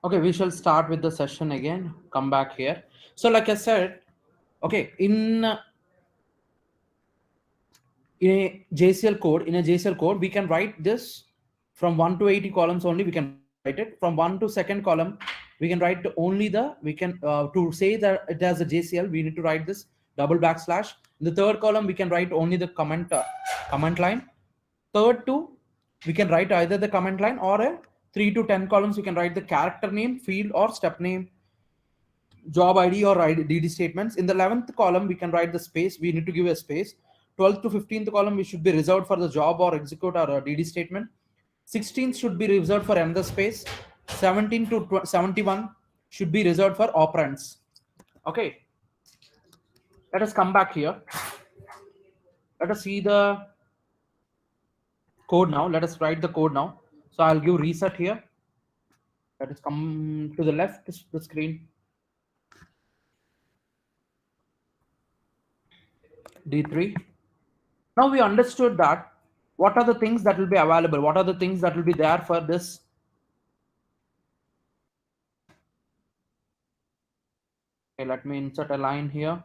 Okay, we shall start with the session again. Come back here. So, like I said, okay, in a JCL code, we can write this from 1 to 80 columns only. We can write it from 1 to second column. We can write only to say that it has a JCL. We need to write this double backslash. In the third column, we can write only the comment line. Third two, we can write either the comment line or a 3 to 10 columns. We can write the character name, field, or step name, job ID or DD statements. In the 11th column, we can write the space. We need to give a space. 12th to 15th column, we should be reserved for the job or execute or DD statement. 16th should be reserved for another space. 17 to 71 should be reserved for operands. Okay. Let us come back here. Let us see the code now. Let us write the code now. So I'll give reset here. Let us come to the left of the screen. D3. Now we understood that what are the things that will be available, what are the things that will be there for this. Okay, let me insert a line here.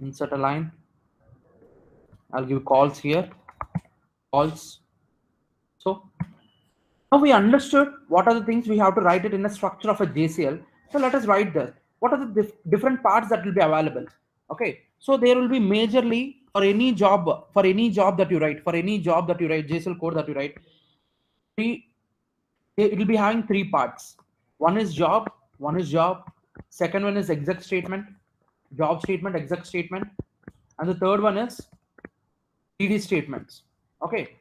Insert a line. I'll give calls here. Calls. So now we understood what are the things we have to write it in a structure of a JCL. So let us write that. What are the different parts that will be available? Okay, so there will be majorly for any job that you write, JCL code that you write, it will be having three parts. One is job. Second one is exec statement, job statement, exec statement, and the third one is DD statements. Okay.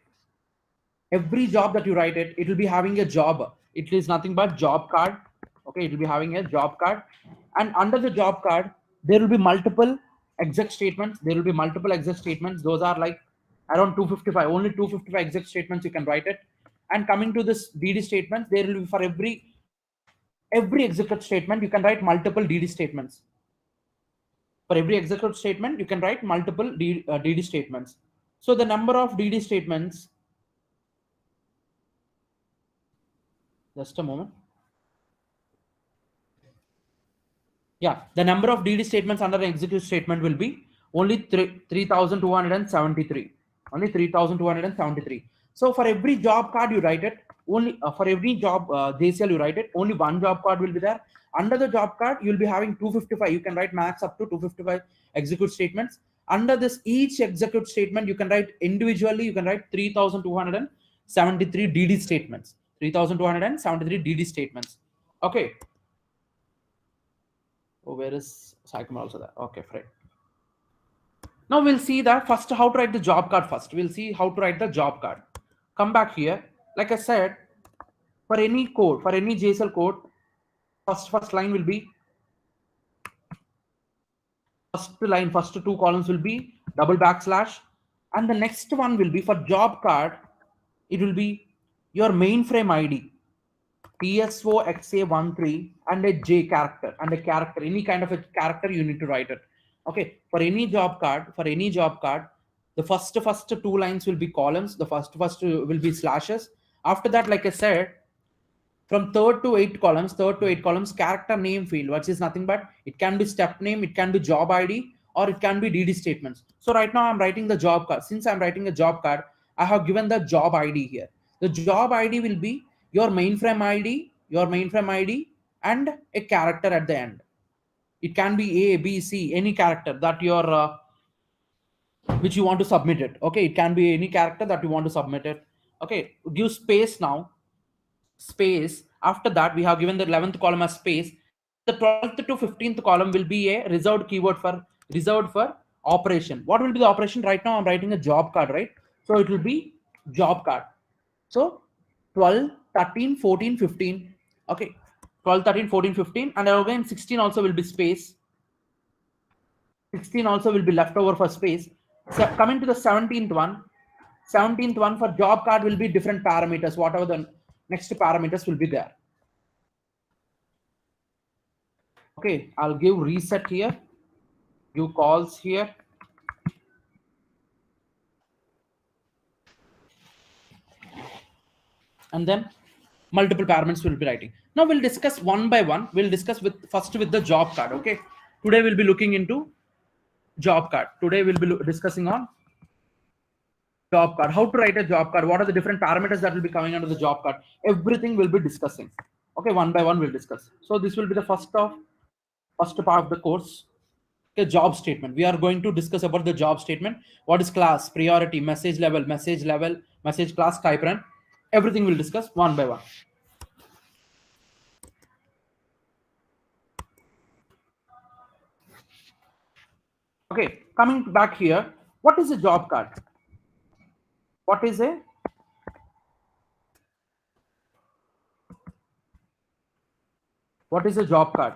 Every job that you write it will be having a job. It is nothing but job card. Okay, it will be having a job card, and under the job card there will be multiple exec statements. Those are like around 255. Only 255 exec statements you can write it. And coming to this DD statements, there will be for every execute statement you can write multiple DD statements. For every execute statement you can write multiple DD statements. So the number of DD statements, just a moment. Yeah, the number of DD statements under an execute statement will be only 3,273. Only 3,273. So for every job card you write it, only for every job JCL you write it, only one job card will be there. Under the job card, you'll be having 255. You can write max up to 255 execute statements. Under this, each execute statement, you can write individually, you can write 3,273 DD statements. 3,273 DD statements. Okay. Oh, where is Saikum also there? Okay, fine. Now we'll see that first how to write the job card first. We'll see how to write the job card. Come back here. Like I said, for any code, for any JSL code, first line will be, first two columns will be double backslash. And the next one will be for job card, it will be your mainframe ID. TSOXA13 and a J character and a character, any kind of a character you need to write it. Okay, for any job card, the first two lines will be columns. The first will be slashes. After that, like I said, from third to eight columns, character name field, which is nothing but it can be step name, it can be job ID, or it can be DD statements. So right now I'm writing the job card. Since I'm writing a job card, I have given the job ID here. The job ID will be your mainframe ID, and a character at the end. It can be A, B, C, any character that your which you want to submit it. Okay, it can be any character that you want to submit it. Okay, give space now. Space. After that, we have given the 11th column as space. The 12th to 15th column will be a reserved keyword reserved for operation. What will be the operation? Right now, I'm writing a job card, right? So it will be job card. So 12, 13, 14, 15. Okay, 12, 13, 14, 15. And again, 16 also will be space. 16 also will be left over for space. So coming to the 17th one for job card will be different parameters. Whatever the next parameters will be there. Okay, I'll give reset here. Give calls here. And then multiple parameters will be writing. Now we'll discuss one by one. We'll discuss first with the job card. Okay, today we'll be looking into job card. Today we'll be discussing on job card, how to write a job card, what are the different parameters that will be coming under the job card, everything we'll be discussing. Okay, one by one we'll discuss. So this will be the first part of the course. Okay, job statement. We are going to discuss about the job statement. What is class, priority, message level, message class, type run, everything we'll discuss one by one. Okay, coming back here, what is a job card? What is a job card?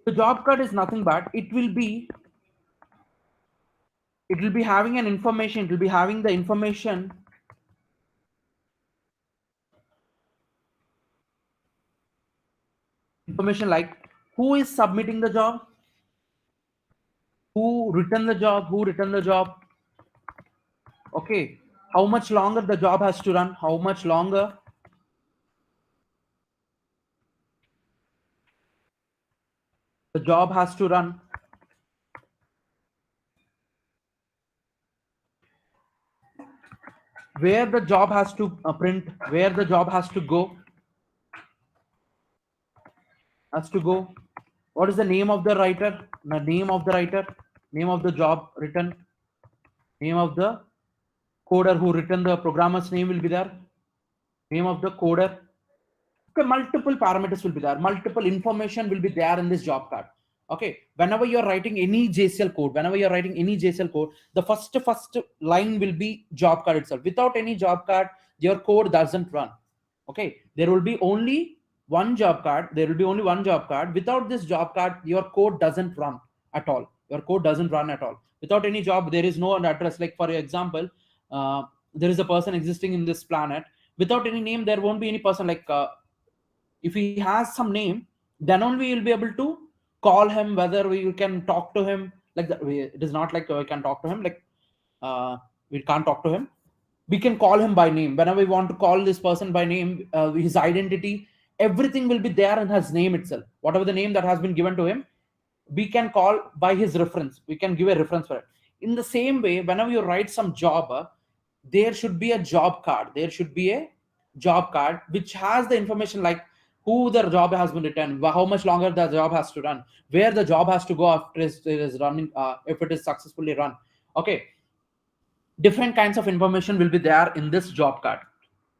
The job card is nothing but it will be having an information, it will be having the information like who is submitting the job, who returned the job. Okay, how much longer the job has to run, how much longer the job has to run, where the job has to print, where the job has to go, what is the name of the writer, name of the job written, name of the coder who written the programmer's name will be there, name of the coder. Okay, multiple parameters will be there, multiple information will be there in this job card. Okay, whenever you're writing any JCL code, the first line will be job card itself. Without any job card, your code doesn't run. Okay, there will be only one job card, without this job card your code doesn't run at all, without any job there is no address. Like for example, there is a person existing in this planet, without any name there won't be any person. Like if he has some name, then only you'll be able to call him, whether we can talk to him. Like that, it is not like we can talk to him, like we can't talk to him. We can call him by name. Whenever we want to call this person by name, his identity, everything will be there in his name itself. Whatever the name that has been given to him, we can call by his reference. We can give a reference for it. In the same way, whenever you write some job, there should be a job card. Which has the information like who the job has been written, how much longer the job has to run, where the job has to go after it is running, if it is successfully run. Okay, different kinds of information will be there in this job card.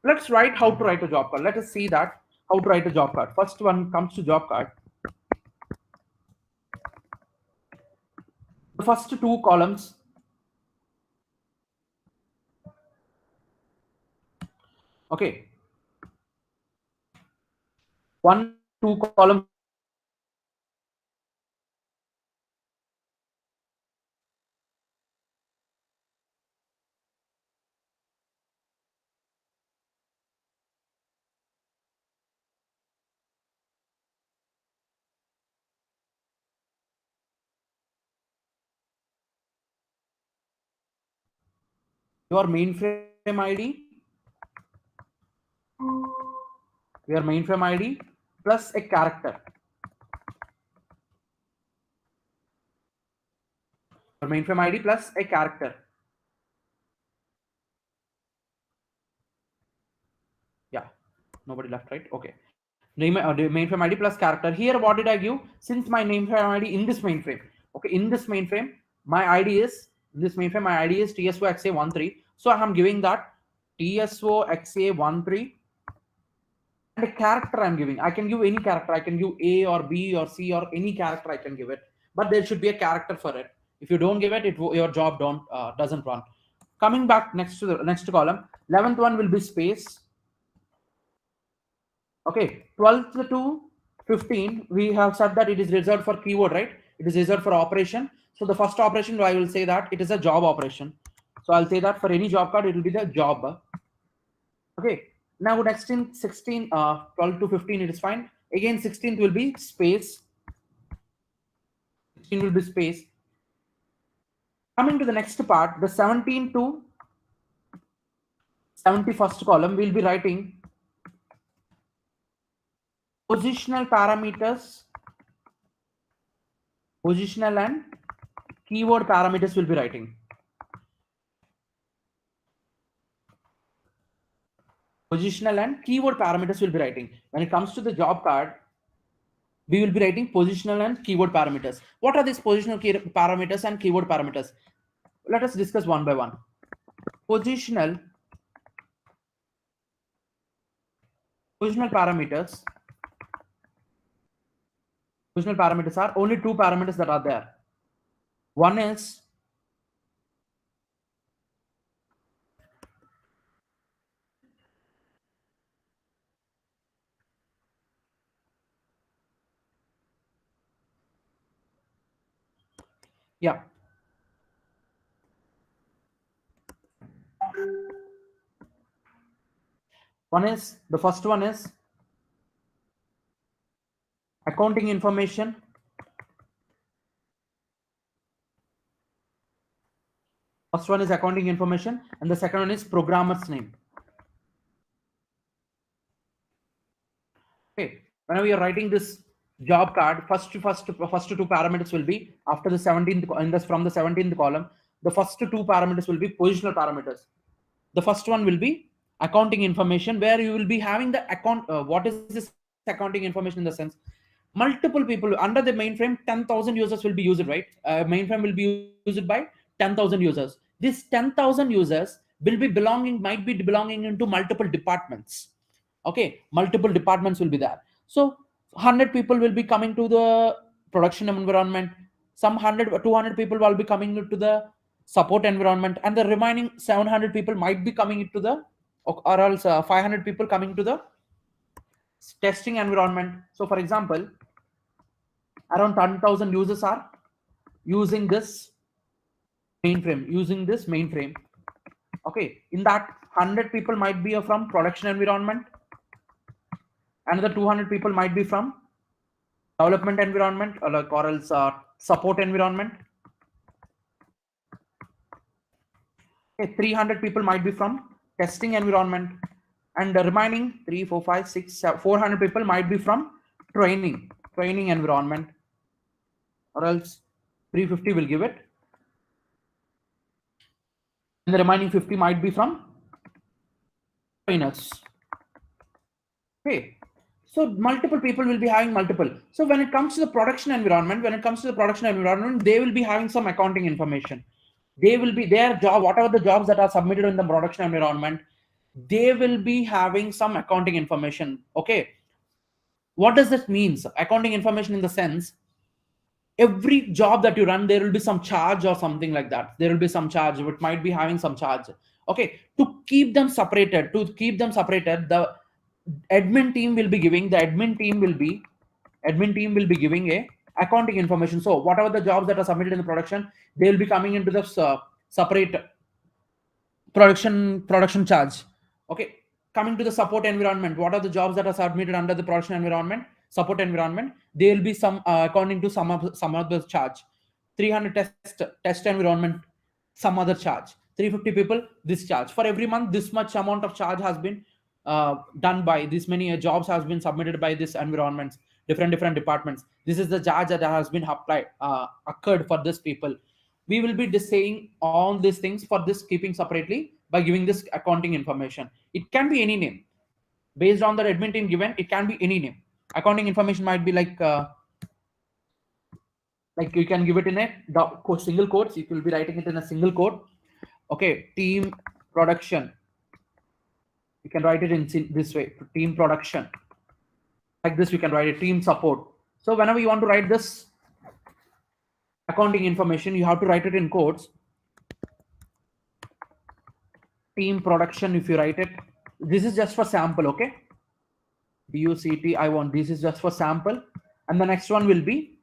Let's write how to write a job card. Let us see that how to write a job card. First one comes to job card. The first two columns. Okay. 1, 2 columns. Your mainframe ID plus a character. Your mainframe ID plus a character. Yeah, nobody left, right? Okay. Mainframe ID plus character. Here, what did I give? Since my mainframe ID in this mainframe, okay, in this mainframe, my ID is TSOXA13. So I am giving that TSOXA13. And a character I'm giving. I can give any character. I can give A or B or C or any character I can give it. But there should be a character for it. If you don't give it, your job doesn't run. Coming back next to the next column, 11th one will be space. Okay, 12th to 15, we have said that it is reserved for keyword, right? It is reserved for operation. So the first operation, I will say that it is a job operation. So I'll say that for any job card, it will be the job. Okay, now next in 16, 12 to 15, it is fine. Again, 16th will be space. 16 will be space. Coming to the next part, the 17 to 71st column, we'll be writing positional parameters, positional and keyword parameters will be writing. Positional and keyword parameters will be writing. When it comes to the job card, we will be writing positional and keyword parameters. What are these positional parameters and keyword parameters? Let us discuss one by one. Positional parameters. Positional parameters are only two parameters that are there. One is yeah. The first one is accounting information. First one is accounting information, and the second one is programmer's name. Okay, whenever you're writing this job card, first two parameters will be after the 17th from the 17th column. The first two parameters will be positional parameters. The first one will be accounting information, where you will be having the account. What is this accounting information in the sense? Multiple people under the mainframe, 10,000 users will be used, right? Mainframe will be used by 10,000 users. These 10,000 users might be belonging into multiple departments. Okay, multiple departments will be there. So 100 people will be coming to the production environment. Some 200 people will be coming into the support environment, and the remaining 700 people might be coming into the, or else 500 people coming to the testing environment. So for example, around 10,000 users are using this mainframe. Okay, in that 100 people might be from production environment, another 200 people might be from development environment, or else support environment. Okay, 300 people might be from testing environment, and the remaining 3, 4, 5, 6, 7, 400 people might be from training environment, or else 350 will give it, and the remaining 50 might be from trainers. Okay, so multiple people will be having multiple. So when it comes to the production environment, they will be having some accounting information. They will be their job, whatever the jobs that are submitted in the production environment, they will be having some accounting information. Okay, what does this mean? Accounting information in the sense, every job that you run, there will be some charge or something like that. There will be some charge, it might be having some charge. Okay, to keep them separated, the admin team will be giving a accounting information. So whatever the jobs that are submitted in the production, they will be coming into the separate production charge. Okay, coming to the support environment, what are the jobs that are submitted under the production environment, support environment, there will be some according to some other charge. 300 test environment, some other charge. 350 people, this charge. For every month, this much amount of charge has been done by this many jobs has been submitted by this environments, different departments. This is the charge that has been applied occurred for this people. We will be saying all these things for this, keeping separately by giving this accounting information. It can be any name based on the admin team given. It can be any name. Accounting information might be like you can give it in a single quotes. You will be writing it in a single quote. Okay, team production, you can write it in this way, team production. Like this, we can write it team support. So whenever you want to write this accounting information, you have to write it in quotes. Team production, if you write it, this is just for sample. Okay, DUCT, I want, this is just for sample. And the next one will be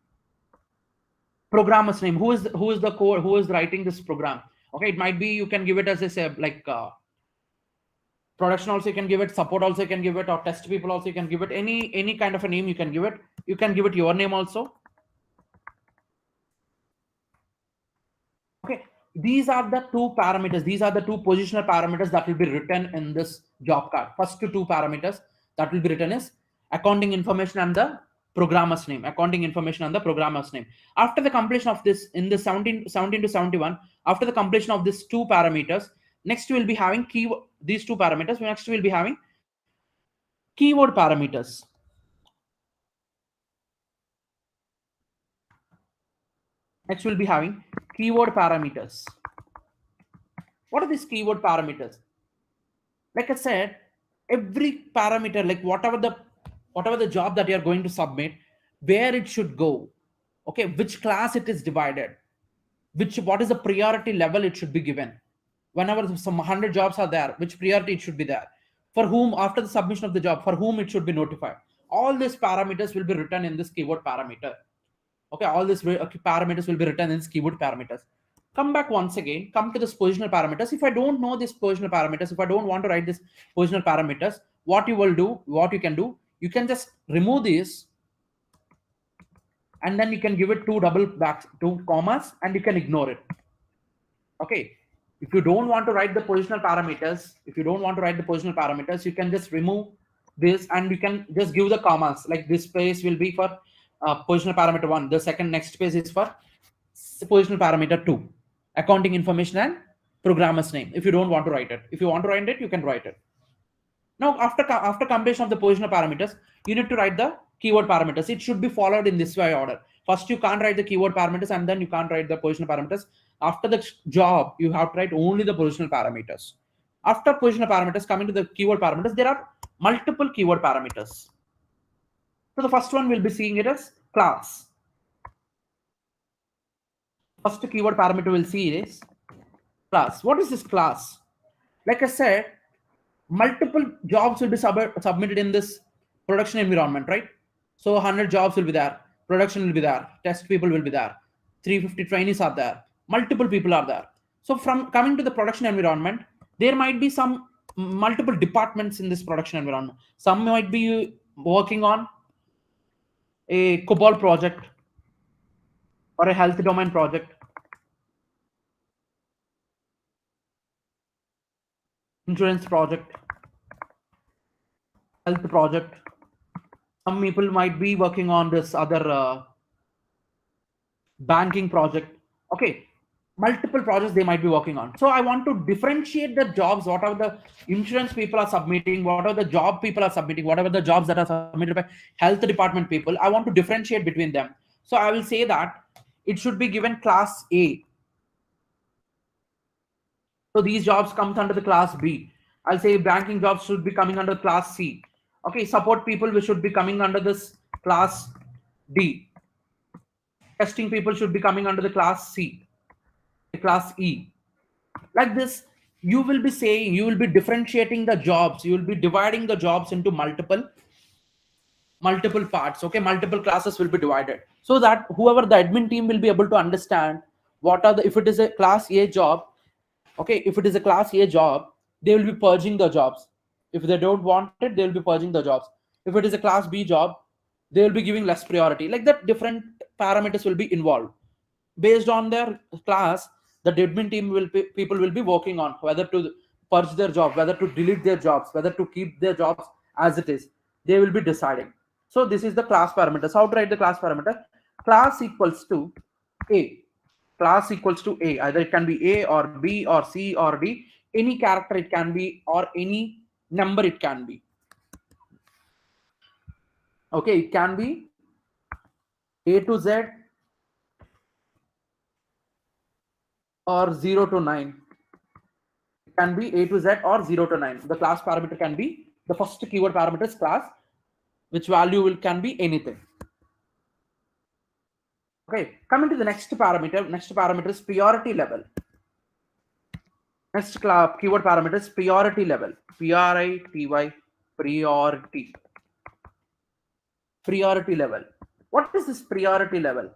programmer's name. Who is the core, who is writing this program? Okay, it might be, you can give it as I say, like production also you can give it, support also you can give it, or test people also you can give it, any kind of a name you can give it. You can give it your name also. Okay, these are the two parameters. These are the two positional parameters that will be written in this job card. First two parameters that will be written is accounting information and the programmer's name. Accounting information and the programmer's name. After the completion of this, in the 17 to 71, after the completion of these two parameters, next we will be having these two parameters. Next we will be having keyword parameters. Next we'll be having keyword parameters. What are these keyword parameters? Like I said, every parameter, like whatever the job that you are going to submit, where it should go, okay, which class it is divided, what is the priority level it should be given. Whenever some 100 jobs are there, which priority it should be there, for whom, after the submission of the job, for whom it should be notified. All these parameters will be written in this keyword parameter. Okay, all these parameters will be written in keyword parameters. Come back once again, come to this positional parameters. If I don't know this positional parameters, if I don't want to write this positional parameters, what you can do, you can just remove these, and then you can give it two commas, and you can ignore it. Okay, if you don't want to write the positional parameters, you can just remove this, and you can just give the commas. Like this space will be for positional parameter 1, the second next space is for positional parameter 2, accounting information and programmer's name. If you don't want to write it, if you want to write it, you can write it. Now after completion of the positional parameters, you need to write the keyword parameters. It should be followed in this way order. First you can't write the keyword parameters, and then you can't write the positional parameters. After the job, you have to write only the positional parameters. After positional parameters, coming to the keyword parameters, there are multiple keyword parameters. So the first one we'll be seeing it as class. First keyword parameter we'll see is class. What is this class? Like I said, multiple jobs will be submitted in this production environment, right? So 100 jobs will be there, production will be there, test people will be there, 350 trainees are there, multiple people are there. So from coming to the production environment, there might be some multiple departments in this production environment. Some might be working on a COBOL project or a health domain project, insurance project, health project. Some people might be working on this other banking project. Okay, multiple projects they might be working on. So I want to differentiate the jobs. What are the insurance people are submitting, what are the job people are submitting, whatever the jobs that are submitted by health department people, I want to differentiate between them. So I will say that it should be given class A. So these jobs comes under the class B. I'll say banking jobs should be coming under class C. Okay, support people we should be coming under this class D. Testing people should be coming under the class C, class E. Like this, you will be saying, you will be differentiating the jobs, you will be dividing the jobs into multiple parts. Okay, multiple classes will be divided, so that whoever the admin team will be able to understand what are the, if it is a class A job, okay, if it is a class A job, they will be purging the jobs. If they don't want it, they will be purging the jobs. If it is a class B job, they will be giving less priority. Like that, different parameters will be involved. Based on their class, the admin team people will be working on whether to purge their job, whether to delete their jobs, whether to keep their jobs as it is. They will be deciding. So this is the class parameters. How to write the class parameter? Class equals to A. Class equals to A. Either it can be A or B or C or D. Any character it can be, or any number it can be. Okay, it can be A to Z or 0 to 9. It can be A to Z or 0 to 9. The class parameter can be, the first keyword parameter is class, which value can be anything. Okay, coming to the next parameter. Next parameter is priority level. Next keyword parameter is priority level. P-R-I-T-Y, priority. Priority level. What is this priority level?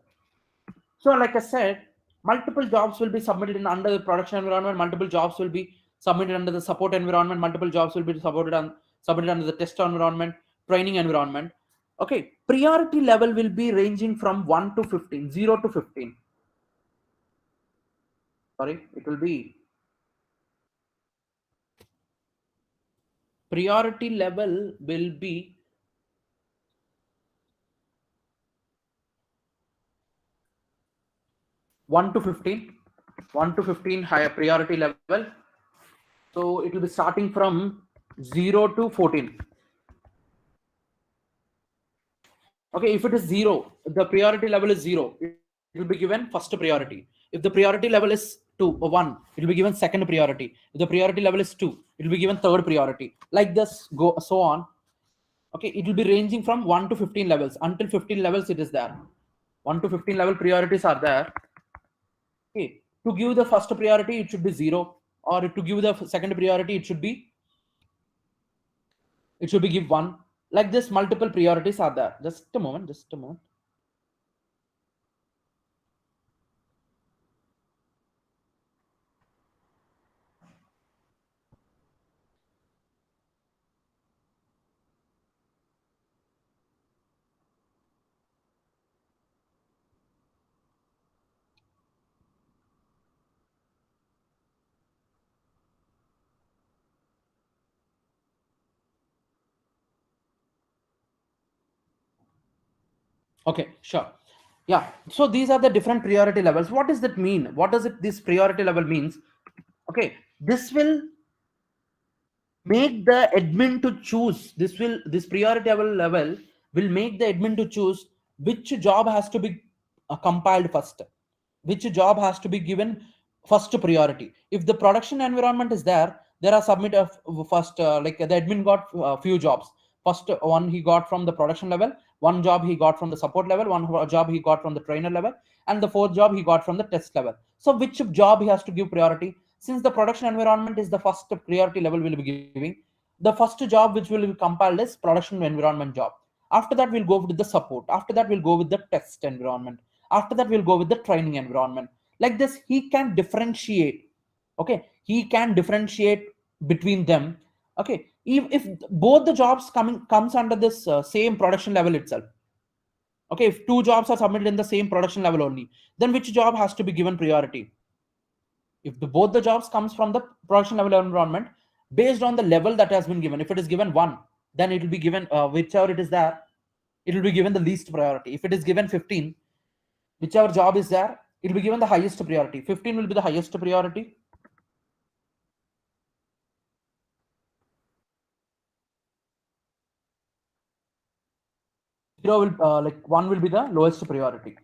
So like I said, multiple jobs will be submitted under the production environment, multiple jobs will be submitted under the support environment, multiple jobs will be submitted under the test environment, training environment. Okay, priority level will be ranging from 1 to 15, 0 to 15. sorry, it will be priority level will be 1 to 15, 1 to 15 higher priority level. So it will be starting from 0 to 14. Okay, if it is 0, the priority level is 0, it will be given first priority. If the priority level is 2 or 1, it will be given second priority. If the priority level is 2, it will be given third priority. Like this, go so on. Okay, it will be ranging from 1 to 15 levels. Until 15 levels it is there. 1 to 15 level priorities are there. Okay, to give the first priority it should be 0, or to give the second priority it should be give 1. Like this, multiple priorities are there. Just a moment, just a moment. Okay, sure. Yeah. So these are the different priority levels. What does that mean? What does it this priority level means? Okay, this will make the admin to choose. This priority level will make the admin to choose which job has to be compiled first, which job has to be given first priority. If the production environment is there, there are submit of first like the admin got few jobs. First one he got from the production level, one job he got from the support level, one job he got from the trainer level, and the fourth job he got from the test level. So which job he has to give priority? Since the production environment is the first priority level will be giving, the first job which will be compiled is production environment job. After that we'll go with the support. After that we'll go with the test environment. After that we'll go with the training environment. Like this he can differentiate. Okay, he can differentiate between them. Okay, if both the jobs comes under this same production level itself. Okay, if two jobs are submitted in the same production level only, then which job has to be given priority? If both the jobs comes from the production level environment, based on the level that has been given, if it is given 1, then it will be given whichever it is there, it will be given the least priority. If it is given 15, whichever job is there, it will be given the highest priority. 15 will be the highest priority. 0 will like 1 will be the lowest priority.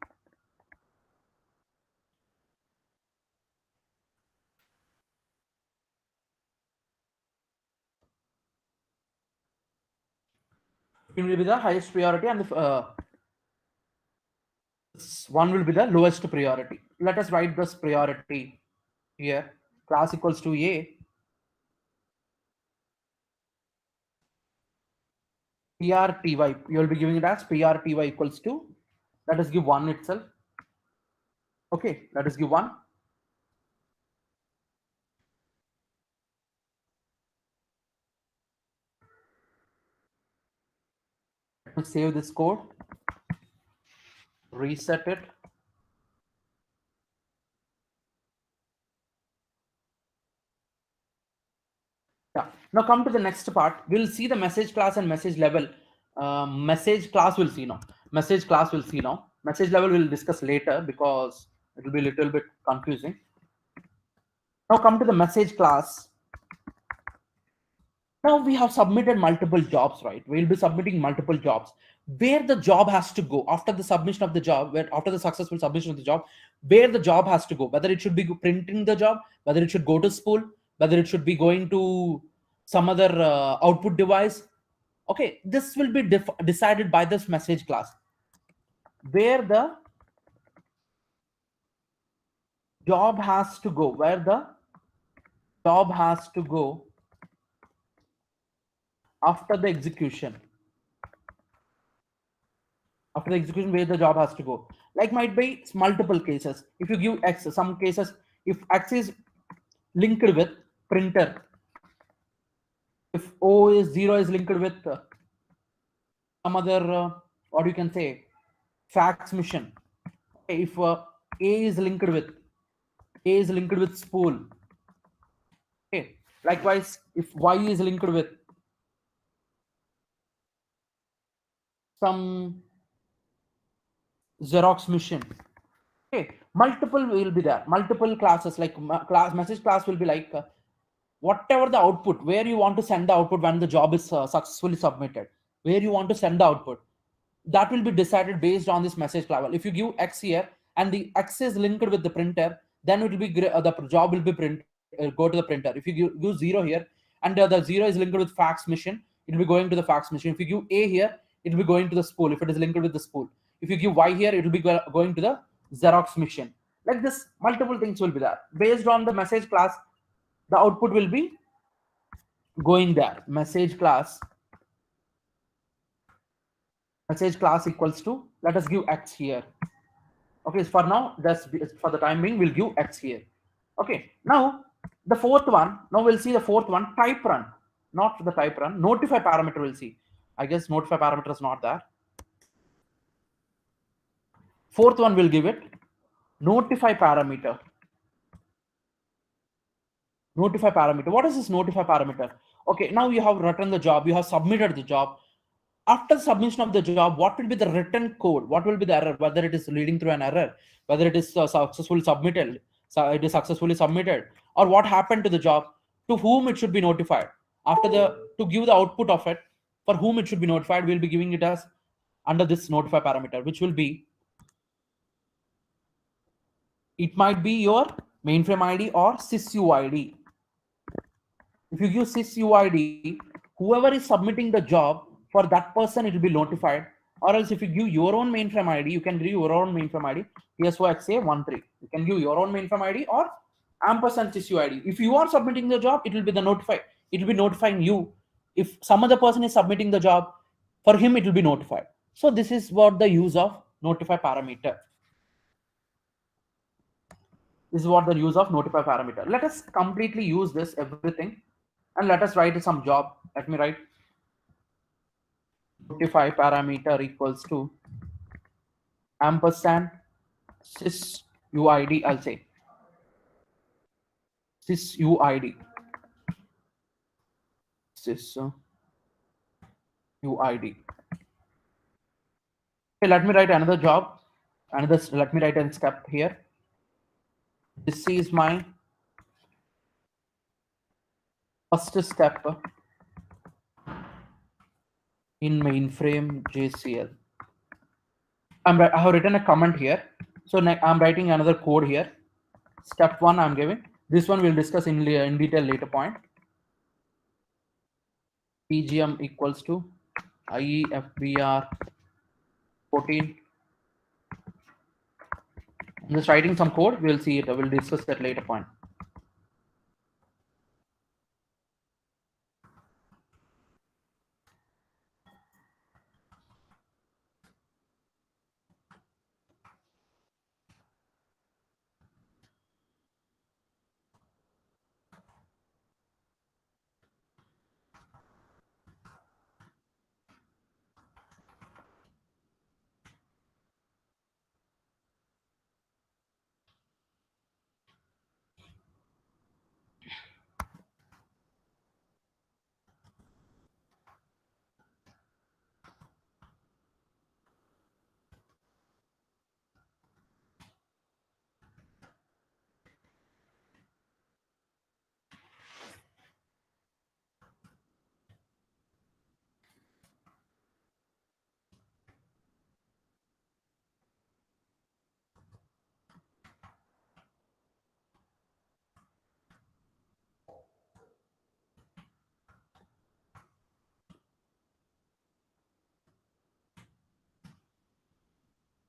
It will be the highest priority, and the 1 will be the lowest priority. Let us write this priority here. Class equals to a prty. You will be giving it as prty equals to, let us give 1 itself. Okay, let us give 1. Let me save this code, reset it. Yeah. Now come to the next part. We'll see the message class and message level. Message class we'll see now. Message class we'll see now. Message level we'll discuss later because it will be a little bit confusing. Now come to the message class. Now we have submitted multiple jobs, right? We'll be submitting multiple jobs. Where the job has to go after the submission of the job, where after the successful submission of the job, where the job has to go, whether it should be printing the job, whether it should go to spool, whether it should be going to some other output device. Okay, this will be decided by this message class. Where the job has to go, where the job has to go after the execution. After the execution, where the job has to go, like might be multiple cases. If you give x, some cases, if x is linked with printer, if o is 0 is linked with some other what you can say, fax mission. Okay, if a is linked with A is linked with spool. Okay. Likewise, if Y is linked with some Xerox machine, okay, multiple will be there. Multiple classes like class message class will be like whatever the output, where you want to send the output when the job is successfully submitted, where you want to send the output, that will be decided based on this message level. If you give X here and the X is linked with the printer, then it will be the job will be go to the printer. If you give 0 here and the 0 is linked with fax machine, it will be going to the fax machine. If you give A here, it will be going to the spool if it is linked with the spool. If you give Y here, it will be going to the Xerox machine. Like this, multiple things will be there. Based on the message class, the output will be going there. Message class equals to, let us give X here. Okay, for now, that's for the time being, we'll give X here. Okay, now the fourth one, now we'll see the fourth one, type run, not the type run, notify parameter we'll see. I guess notify parameter is not there. Fourth one will give it notify parameter. Notify parameter. What is this notify parameter? Okay, now you have written the job, you have submitted the job. After submission of the job, what will be the written code? What will be the error? Whether it is leading through an error, whether it is successfully submitted, so it is successfully submitted, or what happened to the job, to whom it should be notified. After to give the output of it, for whom it should be notified, we'll be giving it as under this notify parameter, which will be, it might be your mainframe ID or sysuid. If you give sysuid, whoever is submitting the job, for that person it will be notified. Or else if you give your own mainframe ID, you can give your own mainframe ID, PSOXA13. You can give your own mainframe ID or ampersand sysuid. If you are submitting the job, it will be the notify. It will be notifying you. If some other person is submitting the job, for him it will be notified. So this is what the use of notify parameter. This is what the use of notify parameter. Let us completely use this everything and let us write some job. Let me write notify parameter equals to ampersand sysuid. I'll say sysuid. Sysuid. Okay, let me write another job. Let me write a step here. This is my first step in mainframe JCL. I have written a comment here. So I'm writing another code here. Step 1 I'm giving. This one we'll discuss in detail later point. PGM equals to IEFBR 14. I'm just writing some code. We'll see it. We'll discuss that later point.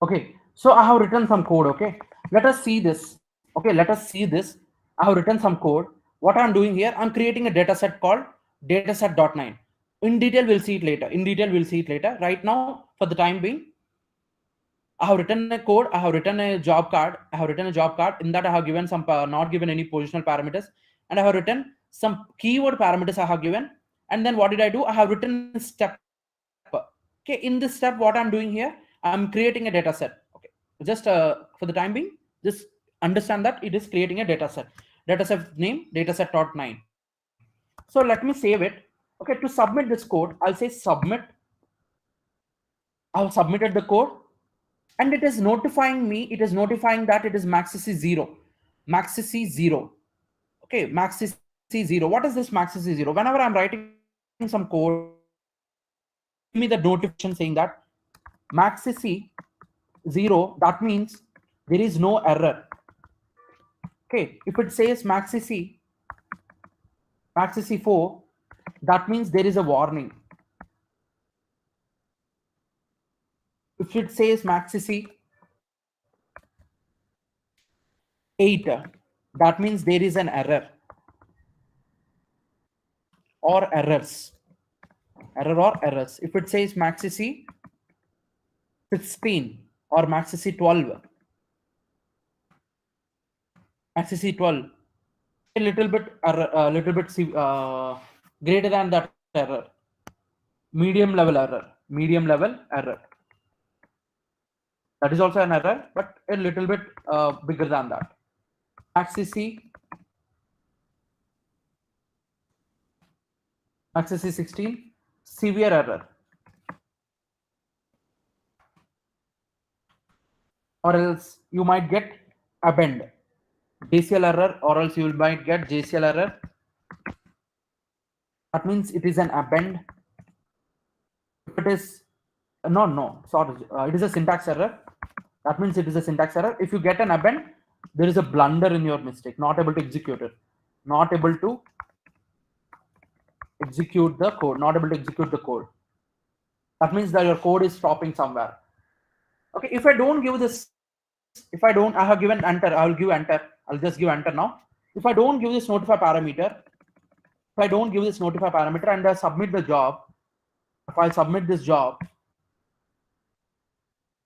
Okay, so I have written some code. Okay, let us see this. Okay, let us see this. I have written some code. What I'm doing here, I'm creating a data set called dataset.9. In detail, we'll see it later. Right now, for the time being, I have written a code. I have written a job card. In that, I have given some not given any positional parameters, and I have written some keyword parameters I have given. And then what did I do? I have written a step. Okay, in this step, what I'm doing here, I'm creating a data set. Okay, just for the time being, just understand that it is creating a dataset name dataset.9. So let me save it. Okay, to submit this code, I'll say submit. I've submitted the code, and it is notifying me. It is notifying that it is maxcc 0. Maxcc 0. Okay, maxcc 0. What is this maxcc 0? Whenever I'm writing some code, it will give me the notification saying that maxcc 0. That means there is no error. Okay, if it says maxcc 4, that means there is a warning. If it says maxcc 8, that means there is an error or errors. Error or errors. If it says maxcc 16 or maxcc 12, maxcc 12, a little bit error, greater than that error, medium level error. That is also an error, but a little bit bigger than that. maxcc 16, severe error, or else you might get append, JCL error, or else you might get JCL error. That means it is an append. If it is sorry, it is a syntax error. That means it is a syntax error. If you get an append, there is a blunder in your mistake, not able to execute it, not able to execute the code, not able to execute the code. That means that your code is stopping somewhere. Okay, if I don't give this, if I don't, I have given enter, I will give enter, I'll just give enter now. If I don't give this notify parameter, and I submit the job, if I submit this job,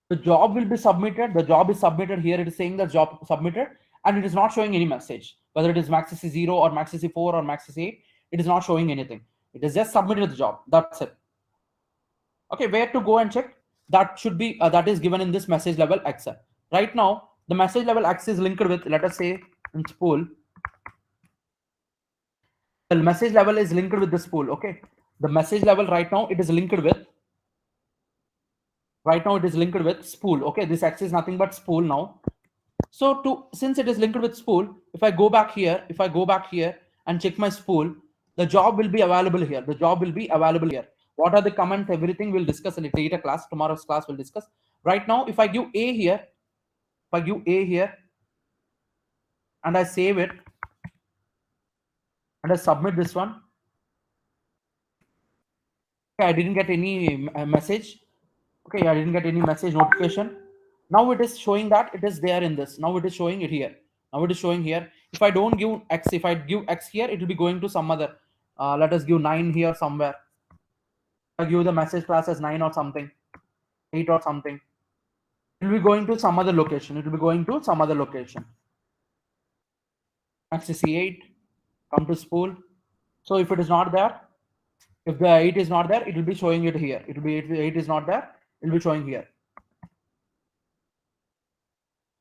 the job will be submitted. The job is submitted here. It is saying the job submitted, and it is not showing any message, whether it is maxcc 0 or maxcc 4 or maxcc 8. It is not showing anything. It is just submitted the job. That's it. Okay, where to go and check? That should be that is given in this message level X. Right now, the message level X is linked with, let us say, in spool. The message level is linked with the spool. Okay, the message level right now it is linked with. Right now it is linked with spool. Okay, this X is nothing but spool now. So since it is linked with spool, if I go back here, and check my spool, the job will be available here. What are the comments? Everything we'll discuss in the data class. Tomorrow's class we'll discuss. Right now, if I give A here, and I save it, and I submit this one. Okay, I didn't get any message. Okay, I didn't get any message notification. Now it is showing that it is there in this. Now it is showing it here. If I don't give X, if I give X here, it will be going to some other. Let us give 9 here somewhere. I give the message class as 9 or something, 8 or something. It will be going to some other location. maxcc 8, come to spool. So if it is not there, if the 8 is not there, it will be showing it here. It will be, if the 8 is not there, it will be showing here.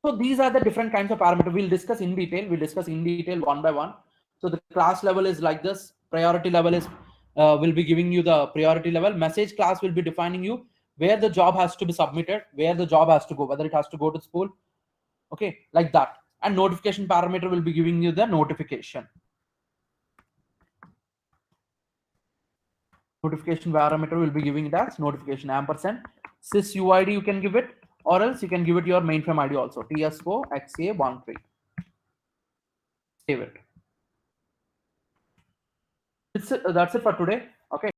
So these are the different kinds of parameters. We'll discuss in detail one by one. So the class level is like this. Priority level is will be giving you the priority level. Message class will be defining you where the job has to be submitted, where the job has to go, whether it has to go to spool. Okay, like that. And notification parameter will be giving you the notification. Notification parameter will be giving it as notification ampersand. Sys UID you can give it, or else you can give it your mainframe ID also, TSO-XA13. Save it. That's it for today. Okay.